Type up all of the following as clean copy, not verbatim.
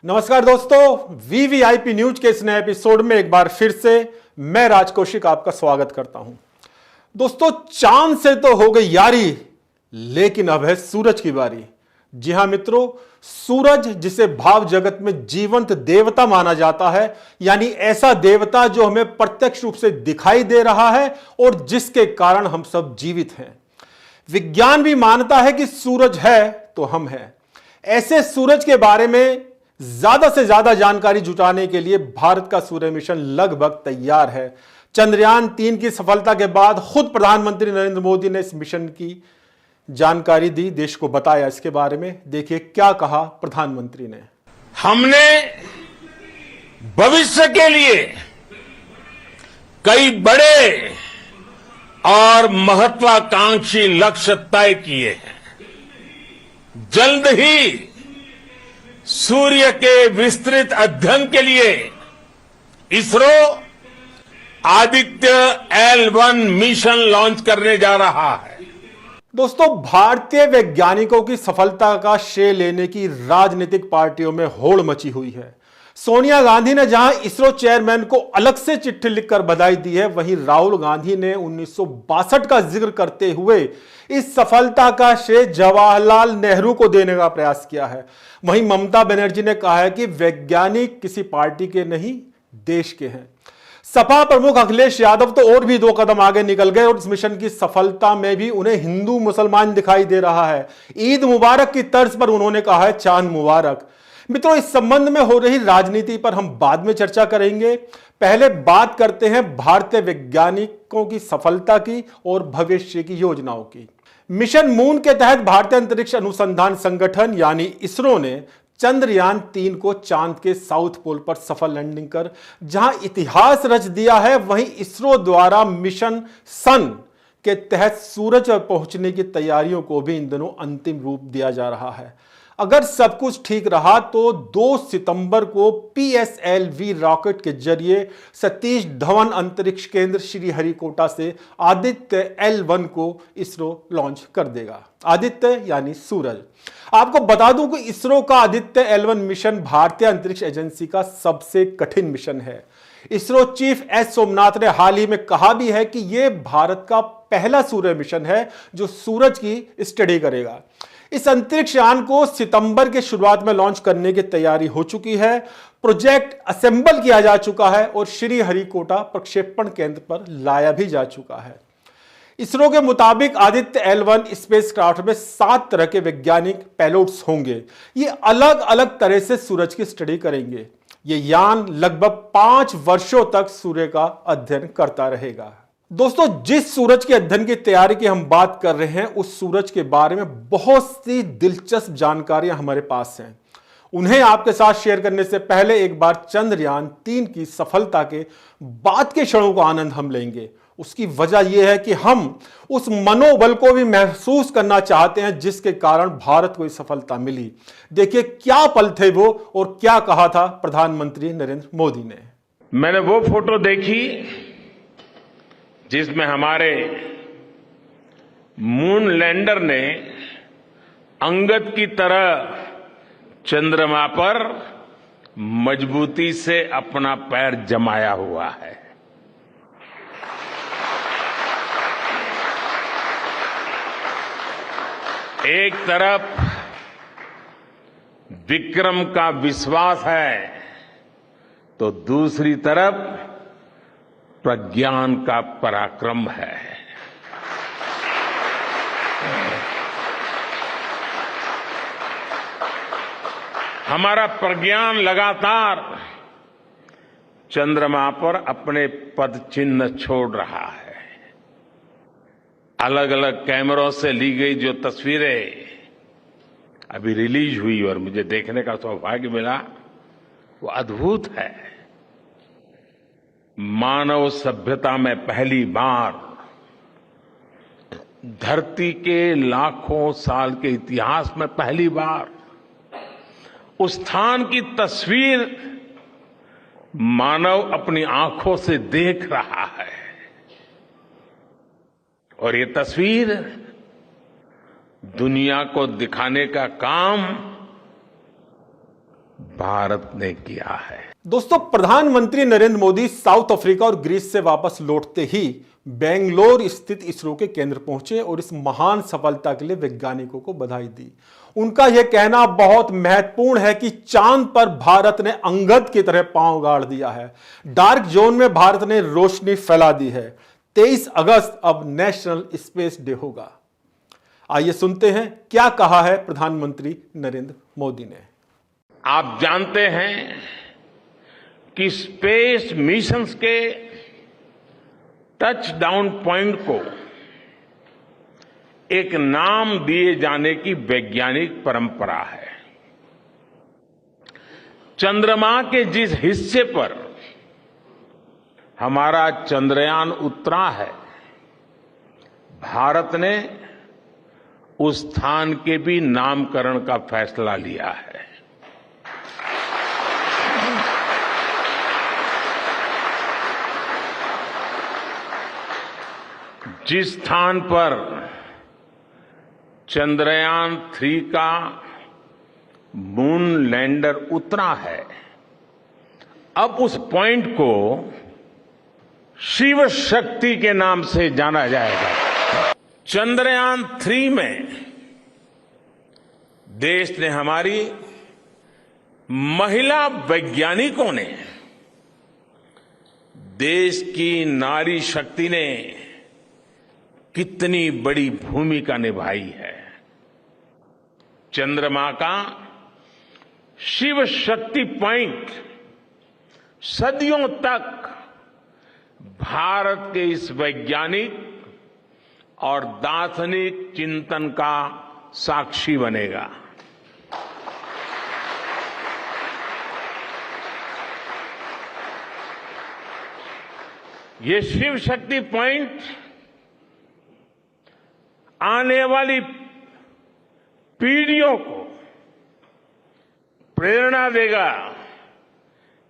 नमस्कार दोस्तों, VVIP news के इस नए एपिसोड में एक बार फिर से मैं राज कौशिक आपका स्वागत करता हूं। दोस्तों, चांद से तो हो गई यारी, लेकिन अब है सूरज की बारी। जी हां मित्रों, सूरज जिसे भाव जगत में जीवंत देवता माना जाता है, यानी ऐसा देवता जो हमें प्रत्यक्ष रूप से दिखाई दे रहा है और जिसके कारण हम सब जीवित हैं। विज्ञान भी मानता है कि सूरज है तो हम हैं। ऐसे सूरज के बारे में ज्यादा से ज्यादा जानकारी जुटाने के लिए भारत का सूर्य मिशन लगभग तैयार है। चंद्रयान 3 की सफलता के बाद खुद प्रधानमंत्री नरेंद्र मोदी ने इस मिशन की जानकारी दी, देश को बताया इसके बारे में। देखिए क्या कहा प्रधानमंत्री ने। हमने भविष्य के लिए कई बड़े और महत्वाकांक्षी लक्ष्य तय किए हैं। जल्द ही सूर्य के विस्तृत अध्ययन के लिए ISRO Aditya L1 mission launch करने जा रहा है। दोस्तों, भारतीय वैज्ञानिकों की सफलता का श्रेय लेने की राजनीतिक पार्टियों में होड़ मची हुई है। सोनिया गांधी ने जहां इसरो चेयरमैन को अलग से चिट्ठी लिखकर बधाई दी है, वहीं राहुल गांधी ने 1962 का जिक्र करते हुए इस सफलता का श्रेय जवाहरलाल नेहरू को देने का प्रयास किया है। वहीं ममता बनर्जी ने कहा है कि वैज्ञानिक किसी पार्टी के नहीं, देश के हैं। सपा प्रमुख अखिलेश यादव तो और भी 2 कदम आगे निकल गए और इस मिशन की सफलता में भी उन्हें हिंदू मुसलमान दिखाई दे रहा है। ईद मुबारक की तर्ज पर उन्होंने कहा है चांद मुबारक। मित्रों, इस संबंध में हो रही राजनीति पर हम बाद में चर्चा करेंगे। पहले बात करते हैं भारतीय वैज्ञानिकों की सफलता की और भविष्य की योजनाओं की। मिशन मून के तहत भारतीय अंतरिक्ष अनुसंधान संगठन यानी इसरो ने चंद्रयान 3 को चांद के साउथ पोल पर सफल लैंडिंग कर जहां इतिहास रच दिया है, वहीं इसरो द्वारा मिशन सन के तहत सूरज पर पहुंचने की तैयारियों को भी इन दिनों अंतिम रूप दिया जा रहा है। अगर सब कुछ ठीक रहा तो 2 सितंबर को PSLV रॉकेट के जरिए सतीश धवन अंतरिक्ष केंद्र श्रीहरिकोटा से आदित्य L1 को इसरो लॉन्च कर देगा। आदित्य यानी सूरज। आपको बता दूं कि इसरो का आदित्य L1 मिशन भारतीय अंतरिक्ष एजेंसी का सबसे कठिन मिशन है। इसरो चीफ S सोमनाथ ने हाल ही में कहा भी है कि यह भारत का पहला सूर्य मिशन है जो सूरज की स्टडी करेगा। इस अंतरिक्ष यान को सितंबर के शुरुआत में लॉन्च करने की तैयारी हो चुकी है। प्रोजेक्ट असेंबल किया जा चुका है और श्रीहरिकोटा प्रक्षेपण केंद्र पर लाया भी जा चुका है। इसरो के मुताबिक आदित्य L1 स्पेसक्राफ्ट में 7 तरह के वैज्ञानिक पेलोड्स होंगे। ये अलग अलग तरह से सूरज की स्टडी करेंगे। ये यान लगभग 5 वर्षों तक सूर्य का अध्ययन करता रहेगा। दोस्तों, जिस सूरज के अध्ययन की तैयारी की हम बात कर रहे हैं, उस सूरज के बारे में बहुत सी दिलचस्प जानकारियां हमारे पास हैं। उन्हें आपके साथ शेयर करने से पहले एक बार चंद्रयान 3 की सफलता के बाद के क्षणों का आनंद हम लेंगे। उसकी वजह यह है कि हम उस मनोबल को भी महसूस करना चाहते हैं जिसके कारण भारत को इस सफलता मिली। देखिए क्या पल थे वो और क्या कहा था प्रधानमंत्री नरेंद्र मोदी ने। मैंने वो फोटो देखी जिसमें हमारे मून लैंडर ने अंगद की तरह चंद्रमा पर मजबूती से अपना पैर जमाया हुआ है। एक तरफ विक्रम का विश्वास है तो दूसरी तरफ प्रज्ञान का पराक्रम है। हमारा प्रज्ञान लगातार चंद्रमा पर अपने पद चिन्ह छोड़ रहा है। अलग अलग कैमरों से ली गई जो तस्वीरें अभी रिलीज हुई और मुझे देखने का सौभाग्य मिला, वो अद्भुत है। मानव सभ्यता में पहली बार धरती के लाखों साल के इतिहास में पहली बार उस स्थान की तस्वीर मानव अपनी आंखों से देख रहा है। और ये तस्वीर दुनिया को दिखाने का काम भारत ने किया है। दोस्तों, प्रधानमंत्री नरेंद्र मोदी साउथ अफ्रीका और ग्रीस से वापस लौटते ही बेंगलोर स्थित इसरो के केंद्र पहुंचे और इस महान सफलता के लिए वैज्ञानिकों को बधाई दी। उनका यह कहना बहुत महत्वपूर्ण है कि चांद पर भारत ने अंगद की तरह पांव गाड़ दिया है। डार्क जोन में भारत ने रोशनी फैला दी है। 23 अगस्त अब नेशनल स्पेस डे होगा। आइए सुनते हैं क्या कहा है प्रधानमंत्री नरेंद्र मोदी ने। आप जानते हैं कि स्पेस मिशंस के टच डाउन पॉइंट को एक नाम दिए जाने की वैज्ञानिक परंपरा है। चंद्रमा के जिस हिस्से पर हमारा चंद्रयान उतरा है, भारत ने उस स्थान के भी नामकरण का फैसला लिया है। जिस स्थान पर चंद्रयान 3 का मून लैंडर उतरा है, अब उस पॉइंट को शिव शक्ति के नाम से जाना जाएगा। चंद्रयान 3 में देश ने, हमारी महिला वैज्ञानिकों ने, देश की नारी शक्ति ने कितनी बड़ी भूमिका निभाई है। चंद्रमा का शिव शक्ति पॉइंट सदियों तक भारत के इस वैज्ञानिक और दार्शनिक चिंतन का साक्षी बनेगा। ये शिव शक्ति पॉइंट आने वाली पीढ़ियों को प्रेरणा देगा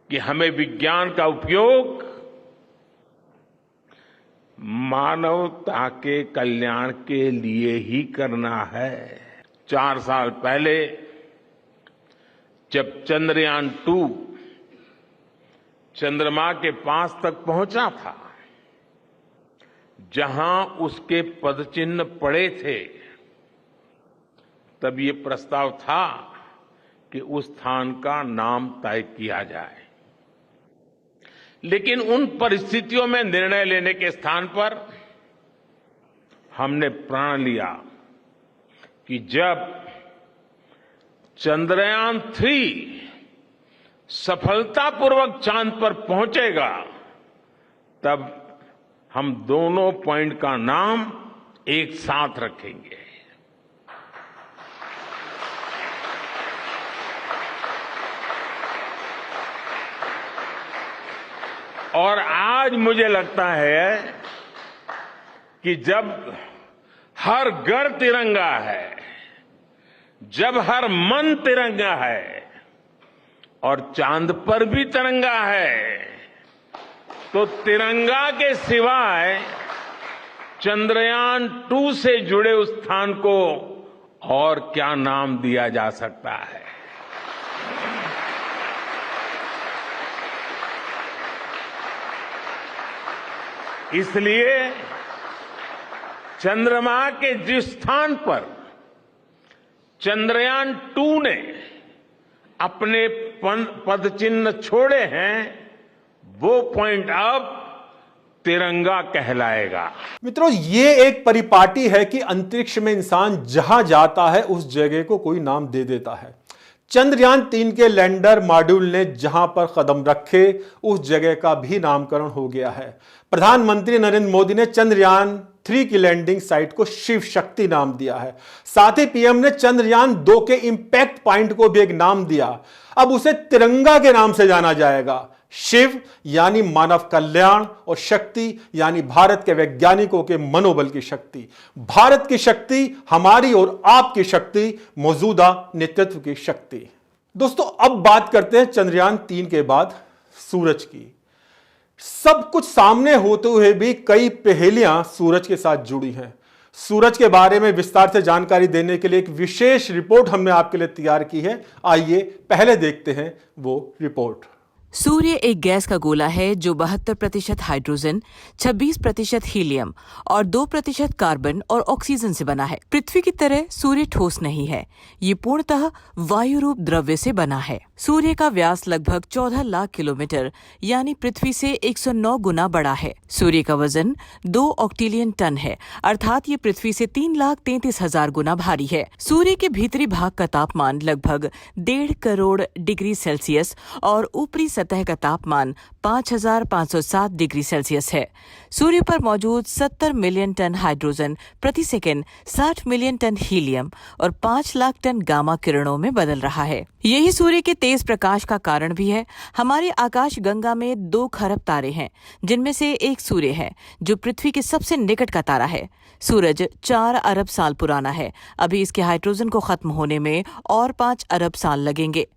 कि हमें विज्ञान का उपयोग मानवता के कल्याण के लिए ही करना है। 4 साल पहले जब चंद्रयान 2 चंद्रमा के पास तक पहुंचा था, जहां उसके पदचिन्ह पड़े थे, तब ये प्रस्ताव था कि उस स्थान का नाम तय किया जाए। लेकिन उन परिस्थितियों में निर्णय लेने के स्थान पर हमने प्रण लिया कि जब चंद्रयान 3 सफलतापूर्वक चांद पर पहुंचेगा, तब हम दोनों पॉइंट का नाम एक साथ रखेंगे। और आज मुझे लगता है कि जब हर घर तिरंगा है, जब हर मन तिरंगा है और चांद पर भी तिरंगा है, तो तिरंगा के सिवाय चंद्रयान 2 से जुड़े उस स्थान को और क्या नाम दिया जा सकता है। इसलिए चंद्रमा के जिस स्थान पर चंद्रयान 2 ने अपने पदचिन्ह छोड़े हैं, वो पॉइंट अब तिरंगा कहलाएगा। मित्रों, ये एक परिपाटी है कि अंतरिक्ष में इंसान जहां जाता है उस जगह को कोई नाम दे देता है। चंद्रयान 3 के लैंडर मॉड्यूल ने जहां पर कदम रखे, उस जगह का भी नामकरण हो गया है। प्रधानमंत्री नरेंद्र मोदी ने चंद्रयान 3 की लैंडिंग साइट को शिव शक्ति नाम दिया है। साथ ही पीएम ने चंद्रयान 2 के इंपैक्ट पॉइंट को भी एक नाम दिया। अब उसे तिरंगा के नाम से जाना जाएगा। शिव यानी मानव कल्याण और शक्ति यानी भारत के वैज्ञानिकों के मनोबल की शक्ति। भारत की शक्ति हमारी और आपकी शक्ति, मौजूदा नेतृत्व की शक्ति। दोस्तों, अब बात करते हैं चंद्रयान 3 के बाद सूरज की। सब कुछ सामने होते हुए भी कई पहेलियां सूरज के साथ जुड़ी हैं। सूरज के बारे में विस्तार से जानकारी देने के लिए एक विशेष रिपोर्ट हमने आपके लिए तैयार की है। आइए पहले देखते हैं वो रिपोर्ट। सूर्य एक गैस का गोला है जो 72% हाइड्रोजन, 26% हीलियम और 2% कार्बन और ऑक्सीजन से बना है। पृथ्वी की तरह सूर्य ठोस नहीं है, ये पूर्णतः वायु रूप द्रव्य से बना है। सूर्य का व्यास लगभग 14 लाख किलोमीटर यानी पृथ्वी से 109 गुना बड़ा है। सूर्य का वजन 2 ऑक्टिलियन टन है, अर्थात ये पृथ्वी से 3,33,000 गुना भारी है। सूर्य के भीतरी भाग का तापमान लगभग 1.5 करोड़ डिग्री सेल्सियस और ऊपरी सतह का तापमान 5,507 डिग्री सेल्सियस है। सूर्य पर मौजूद 70 मिलियन टन हाइड्रोजन प्रति सेकंड 60 मिलियन टन हीलियम और 5 लाख टन गामा किरणों में बदल रहा है। यही सूर्य के तेज प्रकाश का कारण भी है। हमारी आकाश गंगा में 2 खरब तारे हैं, जिनमें से एक सूर्य है जो पृथ्वी के सबसे निकट का तारा है। सूरज 4 अरब साल पुराना है। अभी इसके हाइड्रोजन को खत्म होने में और 5 अरब साल लगेंगे।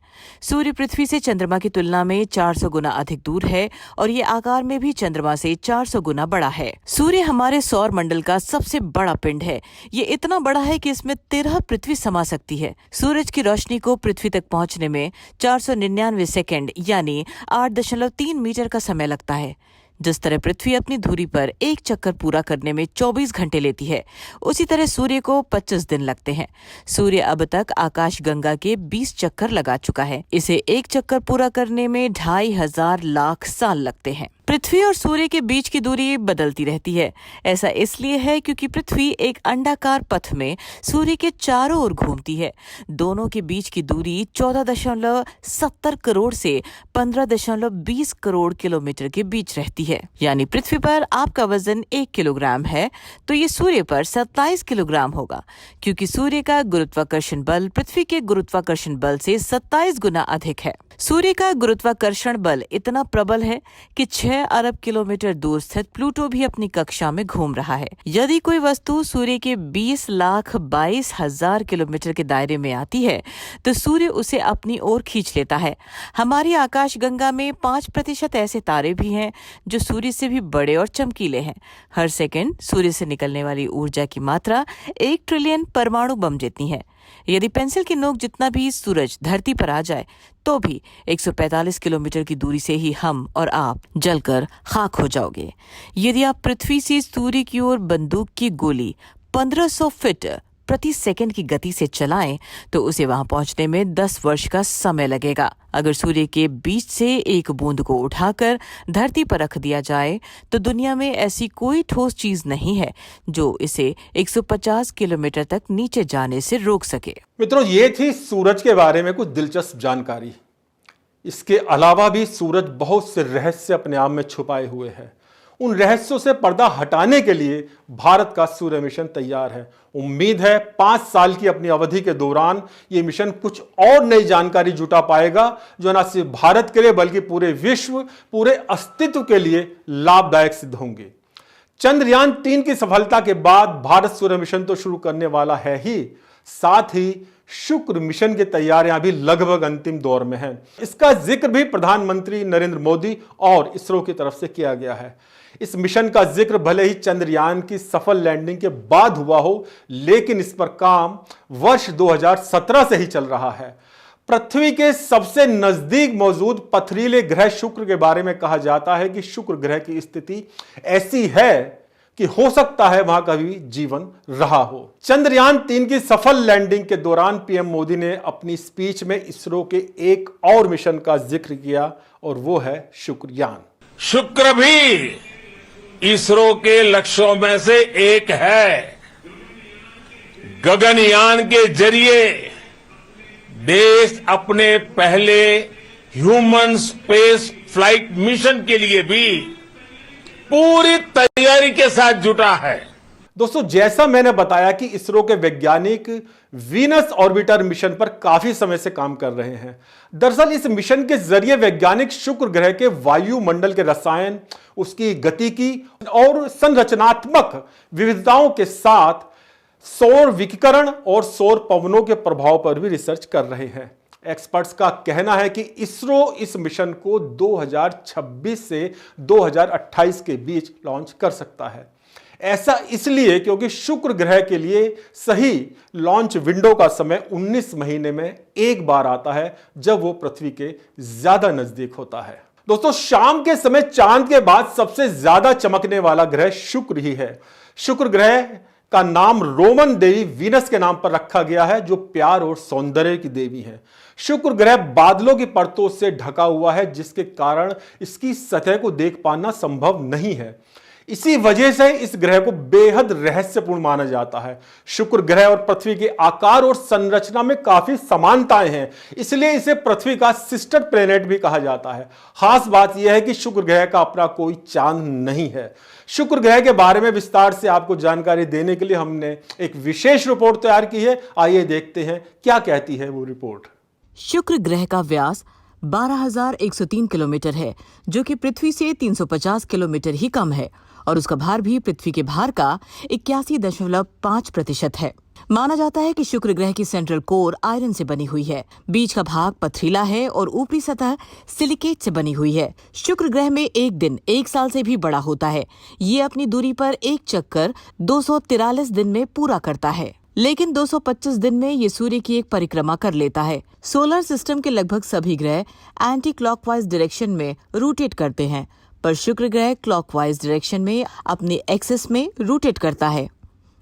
सूर्य पृथ्वी से चंद्रमा की तुलना में 400 गुना अधिक दूर है और ये आकार में भी चंद्रमा से 400 गुना बड़ा है। सूर्य हमारे सौर मंडल का सबसे बड़ा पिंड है। ये इतना बड़ा है कि इसमें 13 पृथ्वी समा सकती है। सूरज की रोशनी को पृथ्वी तक पहुंचने में 499 सेकेंड यानी 8.3 मीटर का समय लगता है। जिस तरह पृथ्वी अपनी धुरी पर एक चक्कर पूरा करने में 24 घंटे लेती है, उसी तरह सूर्य को 25 दिन लगते हैं। सूर्य अब तक आकाश गंगा के 20 चक्कर लगा चुका है। इसे एक चक्कर पूरा करने में 2,500 लाख साल लगते हैं। पृथ्वी और सूर्य के बीच की दूरी बदलती रहती है। ऐसा इसलिए है क्योंकि पृथ्वी एक अंडाकार पथ में सूर्य के चारों ओर घूमती है। दोनों के बीच की दूरी 14.70 करोड़ से 15.20 करोड़ किलोमीटर के बीच रहती है। यानी पृथ्वी पर आपका वजन 1 किलोग्राम है तो ये सूर्य पर 27 किलोग्राम होगा, क्योंकि सूर्य का गुरुत्वाकर्षण बल पृथ्वी के गुरुत्वाकर्षण बल से 27 गुना अधिक है। सूर्य का गुरुत्वाकर्षण बल इतना प्रबल है कि 6 अरब किलोमीटर दूर स्थित प्लूटो भी अपनी कक्षा में घूम रहा है। यदि कोई वस्तु सूर्य के 20,22,000 किलोमीटर के दायरे में आती है तो सूर्य उसे अपनी ओर खींच लेता है। हमारी आकाशगंगा में 5% ऐसे तारे भी हैं जो सूर्य से भी बड़े और चमकीले हैं। हर सेकंड सूर्य से निकलने वाली ऊर्जा की मात्रा 1 ट्रिलियन परमाणु बम जितनी है। यदि पेंसिल की नोक जितना भी सूरज धरती पर आ जाए तो भी 145 किलोमीटर की दूरी से ही हम और आप जलकर खाक हो जाओगे। यदि आप पृथ्वी से सूर्य की ओर बंदूक की गोली 1500 फीट प्रति सेकंड की गति से चलाएं तो उसे वहां पहुंचने में 10 वर्ष का समय लगेगा। अगर सूर्य के बीच से एक बूंद को उठाकर धरती पर रख दिया जाए तो दुनिया में ऐसी कोई ठोस चीज नहीं है जो इसे 150 किलोमीटर तक नीचे जाने से रोक सके। मित्रों, ये थी सूरज के बारे में कुछ दिलचस्प जानकारी। इसके अलावा भी सूरज बहुत से रहस्य अपने आप में छुपाए हुए हैं। उन रहस्यों से पर्दा हटाने के लिए भारत का सूर्य मिशन तैयार है। उम्मीद है 5 साल की अपनी अवधि के दौरान यह मिशन कुछ और नई जानकारी जुटा पाएगा जो न सिर्फ भारत के लिए बल्कि पूरे विश्व, पूरे अस्तित्व के लिए लाभदायक सिद्ध होंगे। चंद्रयान 3 की सफलता के बाद भारत सूर्य मिशन तो शुरू करने वाला है ही, साथ ही शुक्र मिशन की तैयारियां भी लगभग अंतिम दौर में हैं। इसका जिक्र भी प्रधानमंत्री नरेंद्र मोदी और इसरो की तरफ से किया गया है। इस मिशन का जिक्र भले ही चंद्रयान की सफल लैंडिंग के बाद हुआ हो, लेकिन इस पर काम वर्ष 2017 से ही चल रहा है। पृथ्वी के सबसे नजदीक मौजूद पथरीले ग्रह शुक्र के बारे में कहा जाता है कि शुक्र ग्रह की स्थिति ऐसी है कि हो सकता है वहां कभी जीवन रहा हो। चंद्रयान 3 की सफल लैंडिंग के दौरान पीएम मोदी ने अपनी स्पीच में इसरो के एक और मिशन का जिक्र किया और वो है शुक्रयान। शुक्र भी इसरो के लक्ष्यों में से एक है। गगनयान के जरिए देश अपने पहले ह्यूमन स्पेस फ्लाइट मिशन के लिए भी पूरी तैयारी के साथ जुटा है। दोस्तों, जैसा मैंने बताया कि इसरो के वैज्ञानिक वीनस ऑर्बिटर मिशन पर काफी समय से काम कर रहे हैं। दरअसल इस मिशन के जरिए वैज्ञानिक शुक्र ग्रह के वायुमंडल के रसायन, उसकी गतिकी और संरचनात्मक विविधताओं के साथ सौर विकिरण और सौर पवनों के प्रभाव पर भी रिसर्च कर रहे हैं। एक्सपर्ट्स का कहना है कि इसरो इस मिशन को 2026 से 2028 के बीच लॉन्च कर सकता है। ऐसा इसलिए क्योंकि शुक्र ग्रह के लिए सही लॉन्च विंडो का समय 19 महीने में एक बार आता है, जब वो पृथ्वी के ज्यादा नजदीक होता है। दोस्तों, शाम के समय चांद के बाद सबसे ज्यादा चमकने वाला ग्रह शुक्र ही है। शुक्र ग्रह का नाम रोमन देवी वीनस के नाम पर रखा गया है, जो प्यार और सौंदर्य की देवी है। शुक्र ग्रह बादलों की परतों से ढका हुआ है, जिसके कारण इसकी सतह को देख पाना संभव नहीं है। इसी वजह से इस ग्रह को बेहद रहस्यपूर्ण माना जाता है। शुक्र ग्रह और पृथ्वी के आकार और संरचना में काफी समानताएं हैं, इसलिए इसे पृथ्वी का सिस्टर प्लेनेट भी कहा जाता है। खास बात यह है कि शुक्र ग्रह का अपना कोई चांद नहीं है। शुक्र ग्रह के बारे में विस्तार से आपको जानकारी देने के लिए हमने एक विशेष रिपोर्ट तैयार की है। आइए देखते हैं क्या कहती है वो रिपोर्ट। शुक्र ग्रह का व्यास 12,103 किलोमीटर है, जो कि पृथ्वी से 350 किलोमीटर ही कम है, और उसका भार भी पृथ्वी के भार का 81.5% है। माना जाता है कि शुक्र ग्रह की सेंट्रल कोर आयरन से बनी हुई है, बीच का भाग पथरीला है और ऊपरी सतह सिलिकेट से बनी हुई है। शुक्र ग्रह में एक दिन 1 साल से भी बड़ा होता है। ये अपनी दूरी पर एक चक्कर 243 दिन में पूरा करता है, लेकिन 225 दिन में ये सूर्य की एक परिक्रमा कर लेता है। सोलर सिस्टम के लगभग सभी ग्रह एंटी क्लॉकवाइज डायरेक्शन में रोटेट करते हैं, पर शुक्र ग्रह क्लॉकवाइज डायरेक्शन में अपने एक्सिस में रोटेट करता है,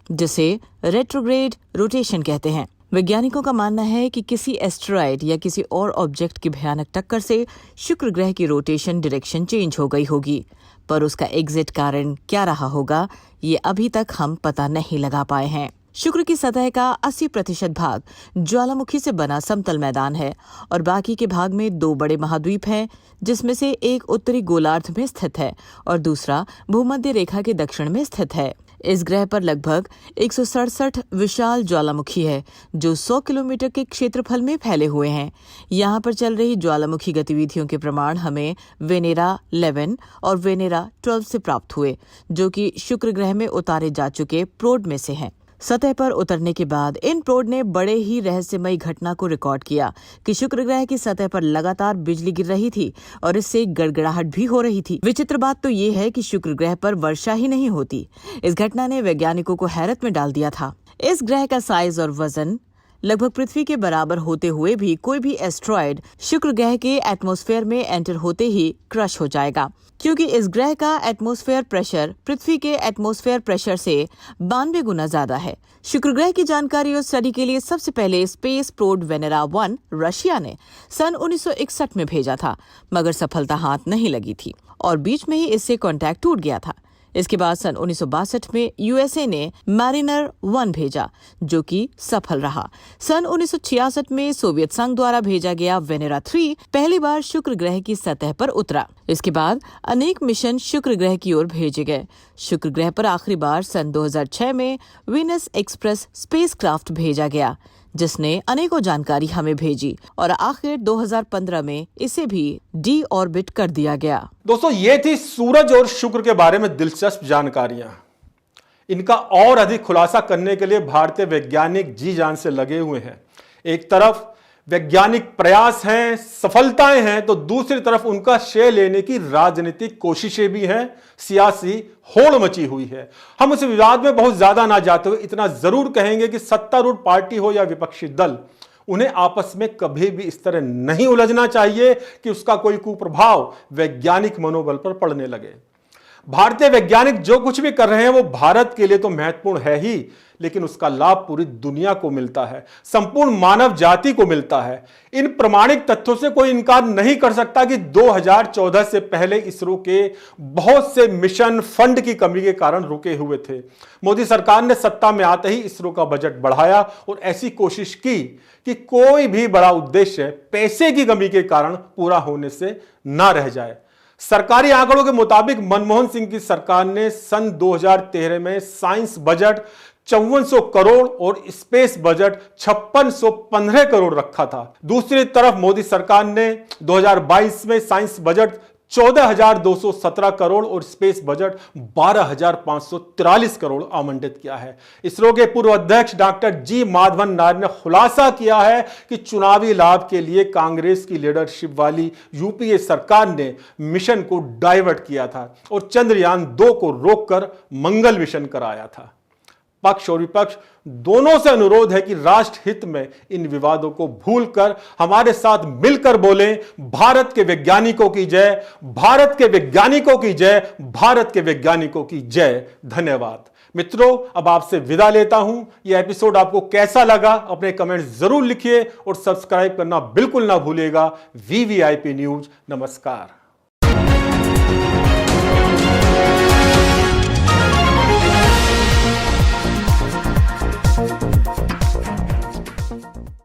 जिसे रेट्रोग्रेड रोटेशन कहते हैं। वैज्ञानिकों का मानना है कि किसी एस्टेरॉयड या किसी और ऑब्जेक्ट की भयानक टक्कर से शुक्र ग्रह की रोटेशन डायरेक्शन चेंज हो गई होगी, पर उसका एग्जैक्ट कारण क्या रहा होगा, ये अभी तक हम पता नहीं लगा पाए हैं। शुक्र की सतह का 80% भाग ज्वालामुखी से बना समतल मैदान है, और बाकी के भाग में 2 बड़े महाद्वीप हैं, जिसमें से एक उत्तरी गोलार्ध में स्थित है और दूसरा भूमध्य रेखा के दक्षिण में स्थित है। इस ग्रह पर लगभग 167 विशाल ज्वालामुखी है, जो 100 किलोमीटर के क्षेत्रफल में फैले हुए हैं। यहाँ पर चल रही ज्वालामुखी गतिविधियों के प्रमाण हमें वेनेरा 11 और वेनेरा 12 से प्राप्त हुए, जो कि शुक्र ग्रह में उतारे जा चुके प्रोड में से हैं। सतह पर उतरने के बाद इन प्रोड ने बड़े ही रहस्यमयी घटना को रिकॉर्ड किया कि शुक्र ग्रह की सतह पर लगातार बिजली गिर रही थी और इससे गड़गड़ाहट भी हो रही थी। विचित्र बात तो ये है कि शुक्र ग्रह पर वर्षा ही नहीं होती। इस घटना ने वैज्ञानिकों को हैरत में डाल दिया था। इस ग्रह का साइज और वजन लगभग पृथ्वी के बराबर होते हुए भी कोई भी एस्ट्रॉयड शुक्र ग्रह के एटमॉस्फेयर में एंटर होते ही क्रश हो जाएगा, क्योंकि इस ग्रह का एटमॉस्फेयर प्रेशर पृथ्वी के एटमॉस्फेयर प्रेशर से 92 गुना ज्यादा है। शुक्र ग्रह की जानकारी और स्टडी के लिए सबसे पहले स्पेस प्रोड वेनेरा 1 रशिया ने सन 1961 में भेजा था, मगर सफलता हाथ नहीं लगी थी और बीच में ही इससे कॉन्टैक्ट टूट गया था। इसके बाद सन 1962 में यूएसए ने मैरिनर 1 भेजा, जो कि सफल रहा। सन 1966 में सोवियत संघ द्वारा भेजा गया वेनेरा 3 पहली बार शुक्र ग्रह की सतह पर उतरा। इसके बाद अनेक मिशन शुक्र ग्रह की ओर भेजे गए। शुक्र ग्रह पर आखिरी बार सन 2006 में वीनस एक्सप्रेस स्पेसक्राफ्ट भेजा गया, जिसने अनेकों जानकारी हमें भेजी, और आखिर 2015 में इसे भी डी ऑर्बिट कर दिया गया। दोस्तों, ये थी सूरज और शुक्र के बारे में दिलचस्प जानकारियां। इनका और अधिक खुलासा करने के लिए भारतीय वैज्ञानिक जी जान से लगे हुए हैं। एक तरफ वैज्ञानिक प्रयास हैं, सफलताएं हैं, तो दूसरी तरफ उनका श्रेय लेने की राजनीतिक कोशिशें भी हैं, सियासी होड़ मची हुई है। हम उस विवाद में बहुत ज्यादा ना जाते हुए इतना जरूर कहेंगे कि सत्तारूढ़ पार्टी हो या विपक्षी दल, उन्हें आपस में कभी भी इस तरह नहीं उलझना चाहिए कि उसका कोई कुप्रभाव वैज्ञानिक मनोबल पर पड़ने लगे। भारतीय वैज्ञानिक जो कुछ भी कर रहे हैं वो भारत के लिए तो महत्वपूर्ण है ही, लेकिन उसका लाभ पूरी दुनिया को मिलता है, संपूर्ण मानव जाति को मिलता है। इन प्रमाणिक तथ्यों से कोई इनकार नहीं कर सकता कि 2014 से पहले इसरो के बहुत से मिशन फंड की कमी के कारण रुके हुए थे। मोदी सरकार ने सत्ता में आते ही इसरो का बजट बढ़ाया और ऐसी कोशिश की कि कोई भी बड़ा उद्देश्य पैसे की कमी के कारण पूरा होने से ना रह जाए। सरकारी आंकड़ों के मुताबिक मनमोहन सिंह की सरकार ने सन 2013 में साइंस बजट 5400 करोड़ और स्पेस बजट 5615 करोड़ रखा था। दूसरी तरफ मोदी सरकार ने 2022 में साइंस बजट 14,217 करोड़ और स्पेस बजट 12,543 करोड़ आवंटित किया है। इसरो के पूर्व अध्यक्ष डॉक्टर जी माधवन नायर ने खुलासा किया है कि चुनावी लाभ के लिए कांग्रेस की लीडरशिप वाली यूपीए सरकार ने मिशन को डाइवर्ट किया था और चंद्रयान 2 को रोककर मंगल मिशन कराया था। पक्ष और विपक्ष दोनों से अनुरोध है कि राष्ट्र हित में इन विवादों को भूलकर हमारे साथ मिलकर बोलें, भारत के वैज्ञानिकों की जय, भारत के वैज्ञानिकों की जय, भारत के वैज्ञानिकों की जय। धन्यवाद मित्रों, अब आपसे विदा लेता हूं। यह एपिसोड आपको कैसा लगा अपने कमेंट जरूर लिखिए और सब्सक्राइब करना बिल्कुल ना भूलिएगा। VVIP news. नमस्कार।